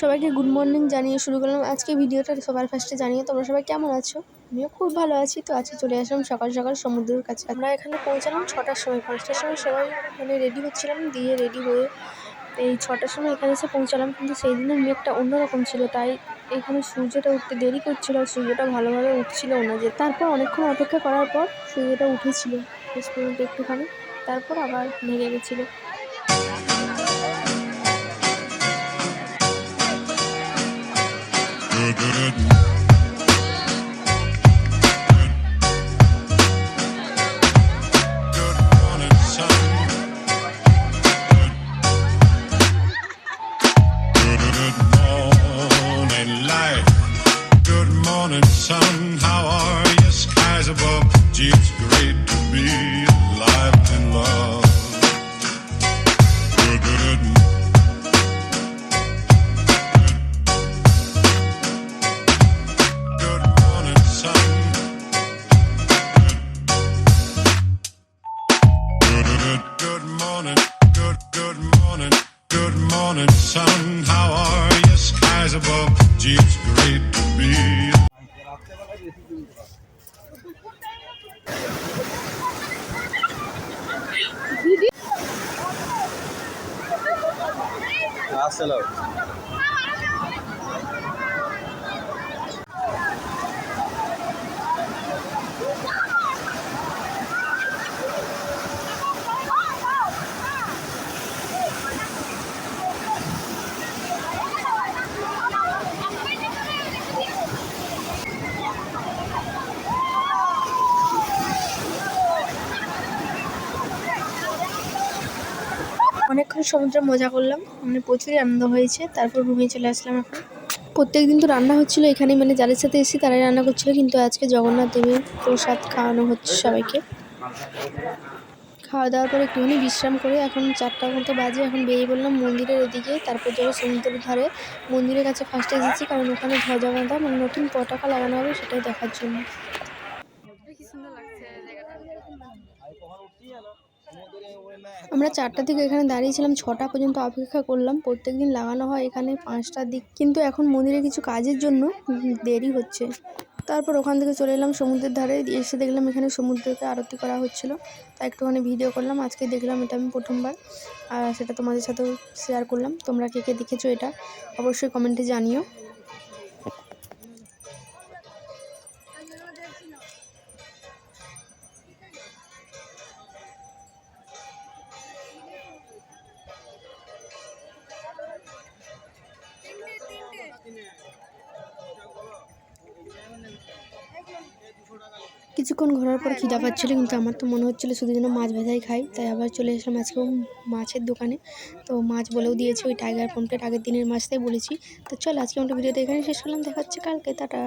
সবাইকে good morning জানিয়ে শুরু করলাম আজকে ভিডিওটা। সবার ফার্স্টে জানিয়ে তোমরা সবাই কেমন আছো। আমিও খুব ভালো আছি। তো আজকে চলে আসলাম সকাল সকাল সমুদ্রের কাছে। আমরা এখানে পৌঁছালাম 6টার সময়। 5টার সময় সবাই রেডি হচ্ছিলাম, দিয়ে রেডি হয়ে এই 6টার সময় এখানে এসে পৌঁছালাম। কিন্তু সেই দিনের মেঘটা অন্যরকম ছিল, তাই এখানে সূর্যটা উঠতে দেরি করছিল আর সূর্যটা ভালোভাবে উঠছিল না। যে তারপর অনেকক্ষণ অপেক্ষা করার পর সূর্যটা উঠেছিল শেষ পর্যন্ত একটুখানি, তারপর আবার ঢেকে গেছিলো। Sun, how are you? Skies above. Gee, it's great to be alive in love. Good morning, sun. Good morning, good morning, sun. How are you? Skies above. Gee, it's great to be. Hello. অনেকক্ষণ সমুদ্রে মজা করলাম, প্রচুরই আনন্দ হয়েছে। তারপর রুমে চলে আসলাম। এখন প্রত্যেকদিন তো রান্না হচ্ছিল এখানে, যাদের সাথে এসেছি তারাই রান্না করছিল, কিন্তু আজকে জগন্নাথ দেবের প্রসাদ খাওয়ানো হচ্ছে সবাইকে। খাওয়া দাওয়ার পর একটুখানি বিশ্রাম করে এখন 4টার মতো বাজে। এখন বেরিয়ে বললাম মন্দিরের এদিকে। তারপর যাবো সমুদ্রের ধারে। মন্দিরের কাছে ফার্স্টে এসেছি কারণ ওখানে ধ্বজা বাঁধা নতুন পতাকা লাগানো হবে, সেটাই দেখার জন্য। আমরা 4টা থেকে এখানে দাঁড়িয়েছিলাম, 6টা পর্যন্ত অপেক্ষা করলাম। প্রত্যেকদিন লাগানো হয় এখানে 5টার দিক, কিন্তু এখন মন্দিরে কিছু কাজের জন্য দেরি হচ্ছে। তারপর ওখান থেকে চলে এলাম সমুদ্রের ধারে। এসে দেখলাম এখানে সমুদ্রকে আরতি করা হচ্ছিল, তাই একটুখানি ভিডিও করলাম। আজকে দেখলাম, এটা আমি প্রথমবার, আর সেটা তোমাদের সাথেও শেয়ার করলাম। তোমরা কে কে দেখেছো এটা অবশ্যই কমেন্টে জানিও। কিছুক্ষণ ঘোরার পর খিদা পাচ্ছিলো, কিন্তু আমার তো মনে হচ্ছিলো শুধু যেন মাছ ভাজাই খাই, তাই আবার চলে আসলাম আজকেও মাছের দোকানে। তো মাছ বলেও দিয়েছে, ওই টাইগার পমফ্রেট আগের দিনের মাছটাই বলেছি। তো চল আজকে আমরা ভিডিওটা এখানে শেষ করলাম, দেখা হচ্ছে কালকে, টাটা।